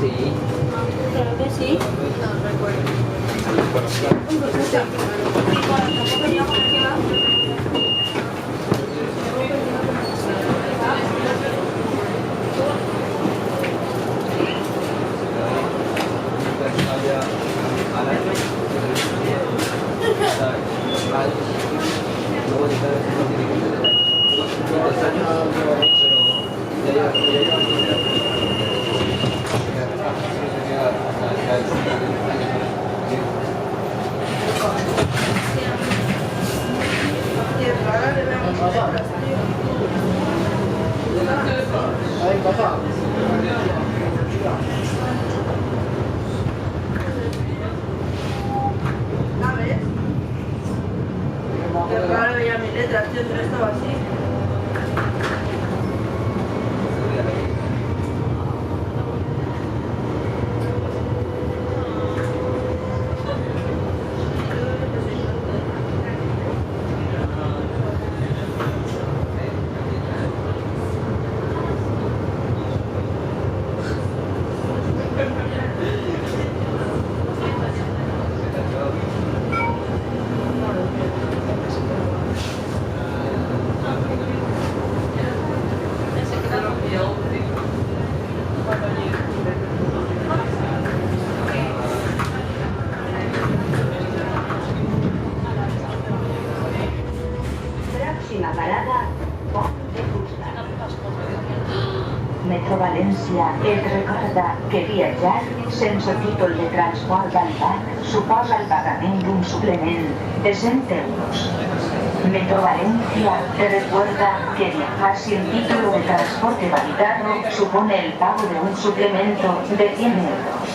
Sí. Creo que sí. No recuerdo. ¿Sabes? Qué raro veía mi letra, tío, no estaba así. Próxima parada, Pont de Fusta. Metro València et recorda que viatjar sense títol de transport al parc suposa el pagament d'un suplement de 100 euros. Metro Valencia te recuerda que viajar sin título de transporte validado supone el pago de un suplemento de 100 euros.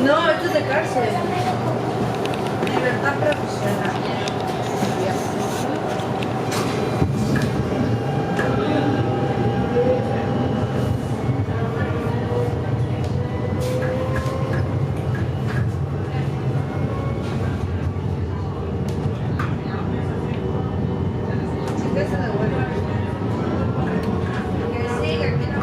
No, esto es de cárcel. Libertad profesional. Que se devuelva. Que siga, que no.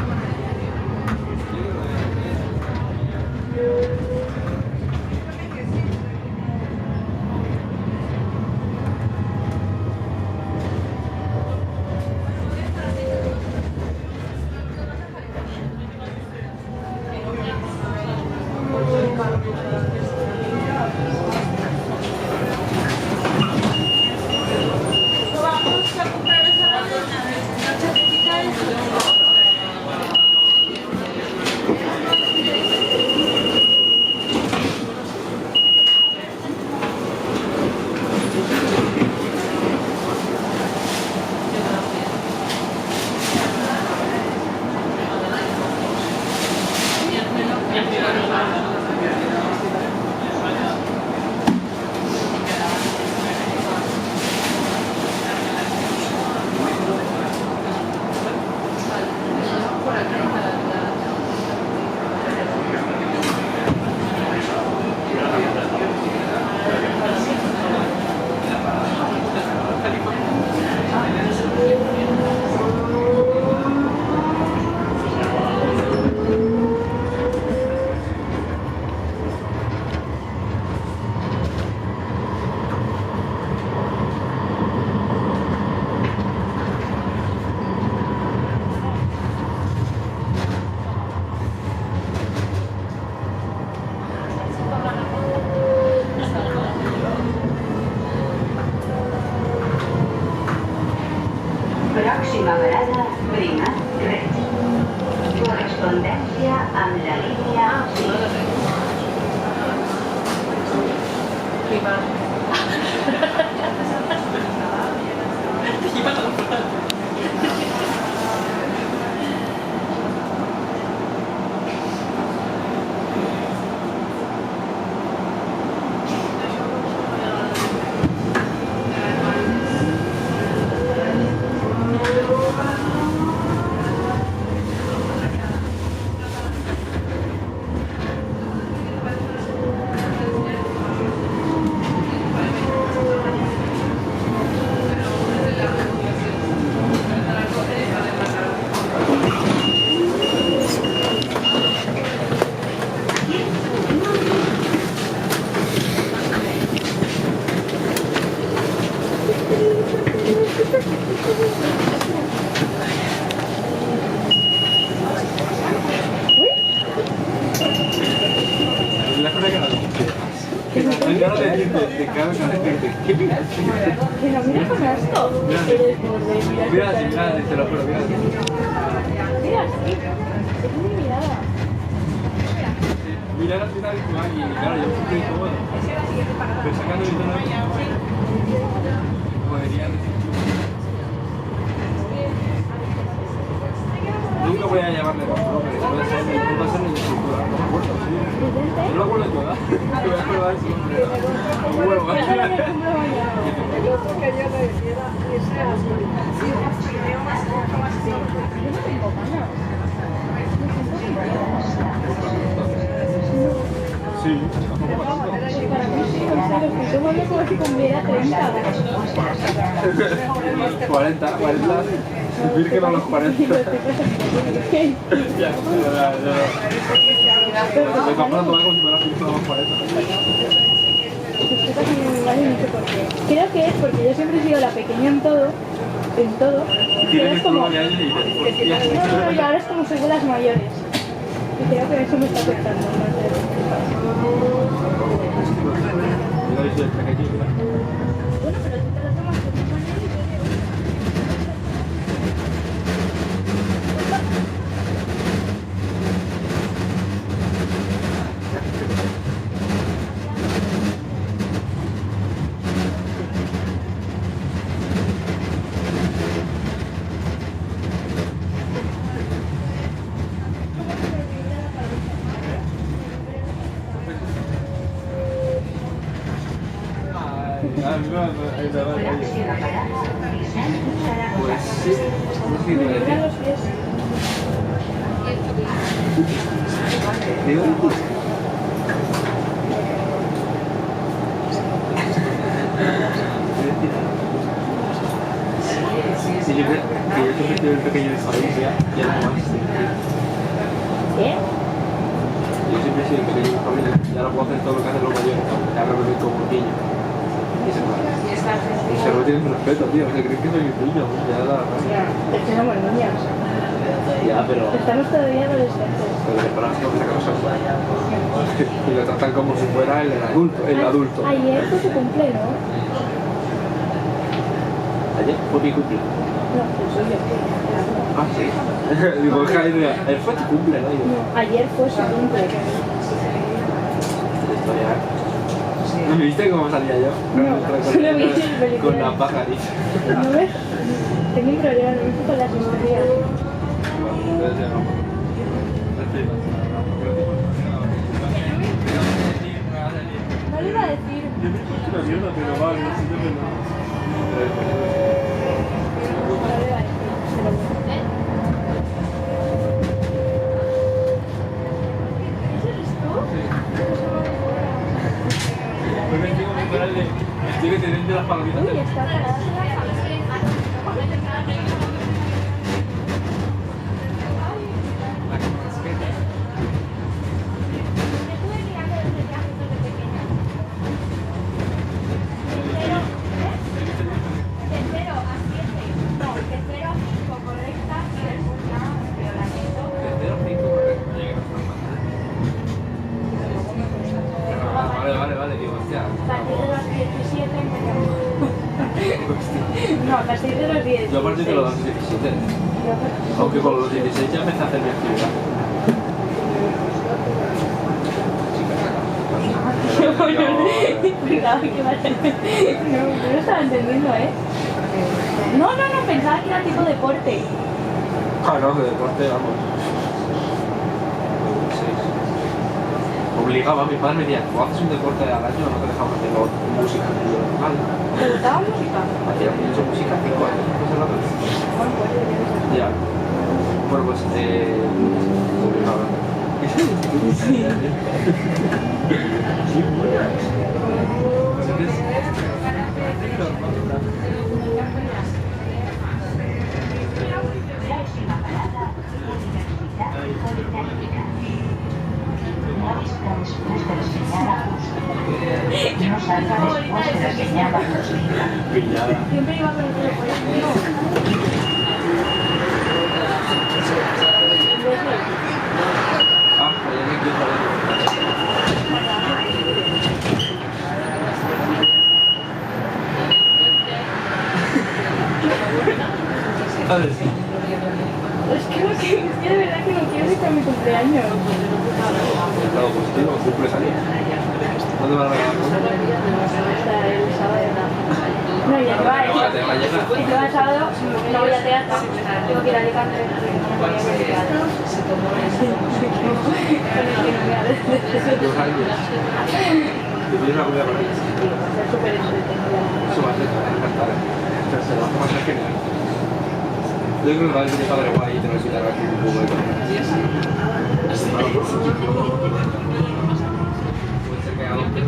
Valencia amb la línia 5. Pero mira con esto. Eres borde, mira. Mira, sí, mira, te lo juro, mira. Mira, sí. Es muy mirada. Mira la final y claro, yo estoy incómodo. Pero sacando el tono, podría decir. Nunca voy a llamarle control, pero no va a ser ni instructora, no me acuerdo, sí. No me acuerdo de tu edad, me voy a acordar de su nombre. Bueno, Pero no me compro mañana. Yo porque yo le decía que sea actualización, video más corto, más corto. Yo no tengo ganas. Sí, Para mí sí, o sea, lo que tomo es como si cumpliera 30. 40, virgen a los 40. Ya, me compro todo como si fuera virgen a los 40. Esto casi no me vale mucho porque creo que es porque yo siempre he sido la pequeña en todo. Pero Tienes es como... que años y dices, No, y ahora es como soy de las mayores. Y creo que eso me está afectando más de lo que pasa. mira, dice el pequeño, mira. Bueno, pero tú te lo tomas de tu manera y yo digo... Pròxima parada, Vicent Zaragoza. Pues sí, no sé qué Me decir. vibran los pies. Digo, sí, yo creo que yo siempre he sido el pequeño de familia, ya no más. ¿Qué? Yo siempre he sido el pequeño de familia, ya no puedo hacer todo lo que hacen los mayores, ya me veo como pequeño. Y se lo tienen respeto, tío, se creen que soy un niño, ya da la rabia. Es que somos niños. Ya, pero... Estamos todavía adolescentes. Pero de verdad, otra cosa. Y lo tratan como si fuera el adulto, Ayer fue su cumple, ¿no? Ayer fue mi cumple. No, el suyo. Ah, sí. Digo, él fue tu cumple, ¿no? Digo, No, ayer fue su cumple. la historia. ¿No me viste cómo salía yo? No, solo vi el película. Con la pajarita. ¿No ves? Tengo un problema, no me fijo en las historias. Entonces ya no. No le iba a decir. Yo me he puesto una mierda, pero vale, no sé de verdad. No le iba a decir. Pero bueno. ¿Eso eres tú? Porque tengo que pararle, estoy que teniendo las palomitas. Uy, está parada. Vale, digo, hostia. A partir de los 17 no, a partir de los 10. Yo a partir de los 17. Aunque con los 16 ya empecé a hacer mi actividad. pensaba que iba a ser... No lo estaba entendiendo, ¿eh? No, pensaba que era tipo deporte. Ah, no, de deporte, vamos. Sí. Obligaba a mi padre, me decía, o haces un deporte al año o no te dejamos hacer música. Y yo, vale. ¿Te gustaba música? Hacía mucho música, 5 años, no sé nada. Bueno, pues yo qué sé. Ya. Bueno, pues, obligaba. Sí. Próxima parada, Universidad Politécnica. No está después de la señal acústica. No salga después de la señal acústica. Pillada. Siempre iba con el teléfono. Ah, pues ya me quiero saber. A ver, sí. Es que de verdad que no quiero ir para mi cumpleaños. Claro, positivo, cumples años. ¿Dónde van a regalar? Hasta el sábado. No, y el va, ¿Te va a llegar? y yo el sábado no voy a teatro, tengo que ir a Alicante, no voy a ir a teatro. Dos años. ¿Te pides una comida para ti? Es súper entretenido. Eso va a ser encantar. Se lo va a pasar genial. Yo creo que va a ser padre guay y te lo visitará aquí un poco de todo. Puede ser que adopte.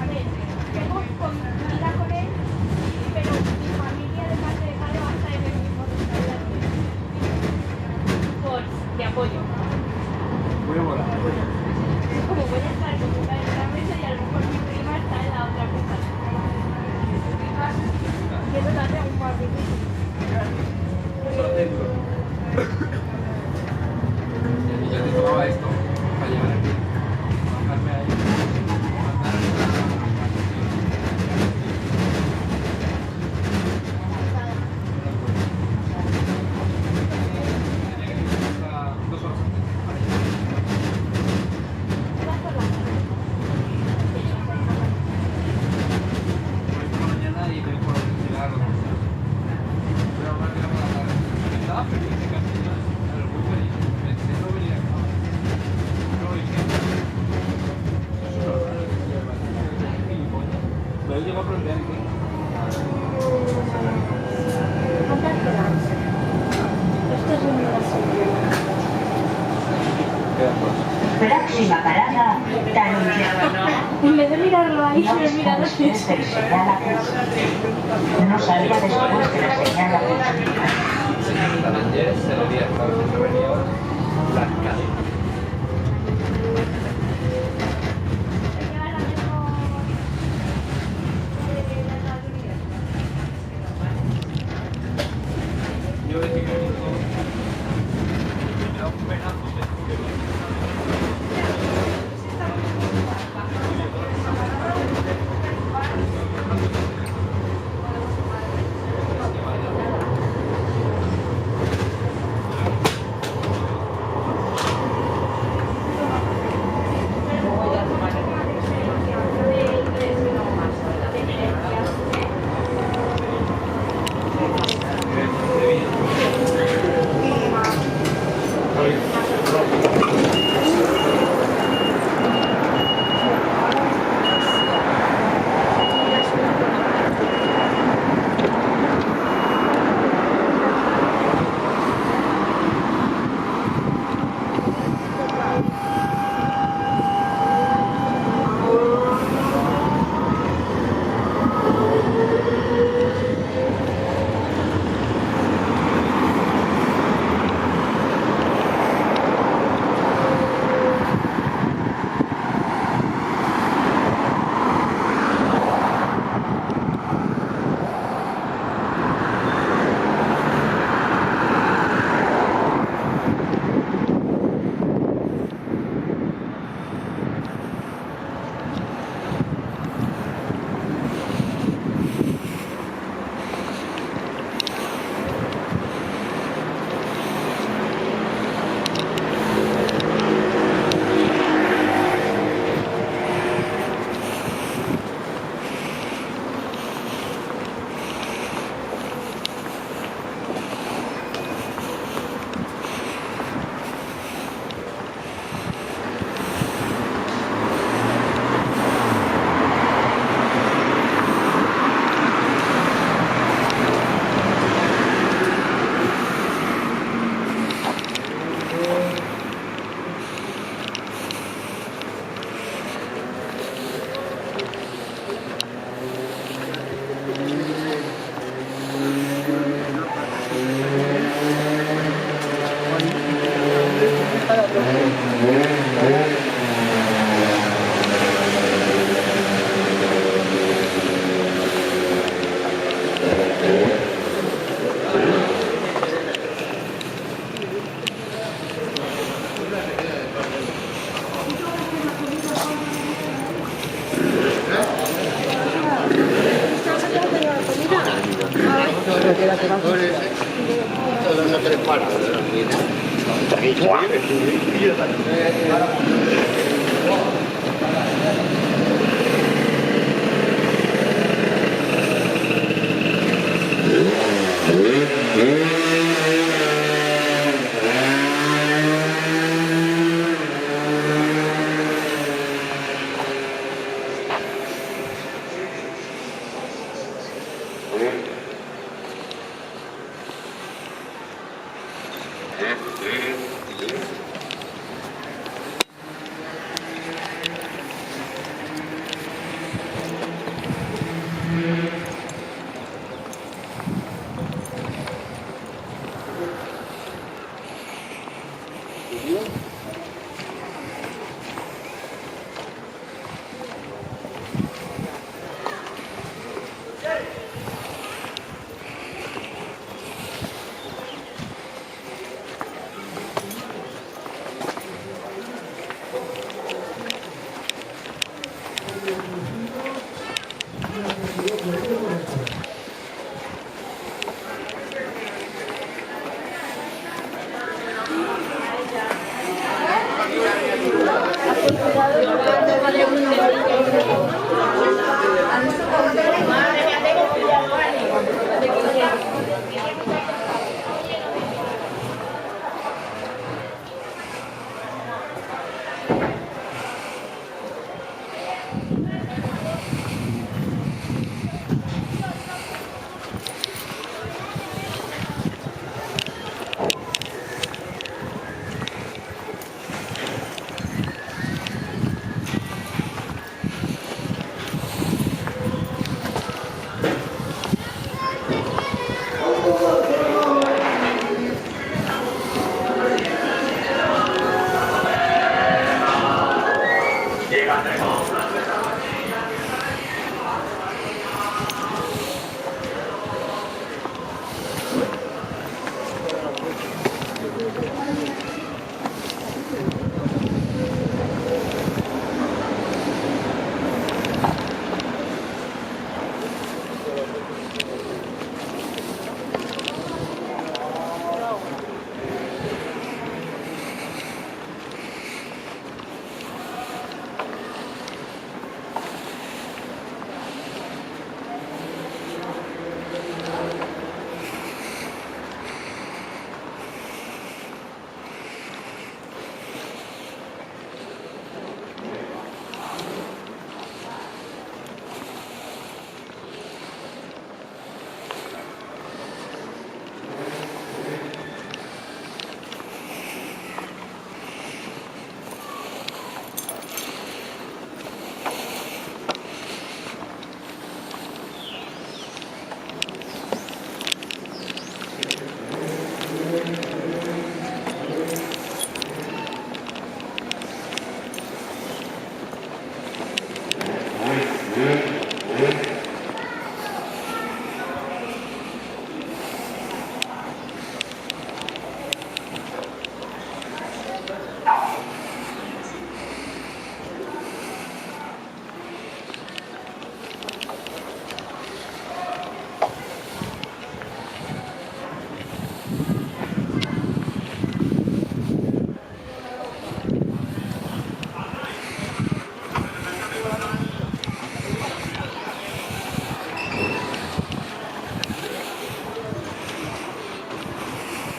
A ver, tengo comida con él, pero mi familia de parte de padre va a estar en el mismo restaurante. Por de apoyo. Voy a morar. Como voy a estar con una en la mesa y a lo mejor mi prima está en la otra mesa. Y eso te hace un más difícil. Y ya te tomaba esto para llevar aquí. Bajarme ahí. Dos horas antes. Mañana y me por llegar a los dos. Pero más que por la tarde. Estaba feliz de casi ya. Pero muy feliz. Pensé no venir acá. No dije. Es una rara que se llama. Gilipollas. Pero él llegó a aprender aquí. ¿Cuántas quedan? Esto es una Quedan dos. Próxima parada, Tanuya. En vez de mirarlo ahí, No se me mira está los después de la señal acústica. No salga después de la señal acústica. Ayer se le había estado intervenido las cadenas. Yo decía que me da un pedazo de Todas las tres partes de la mina. Good.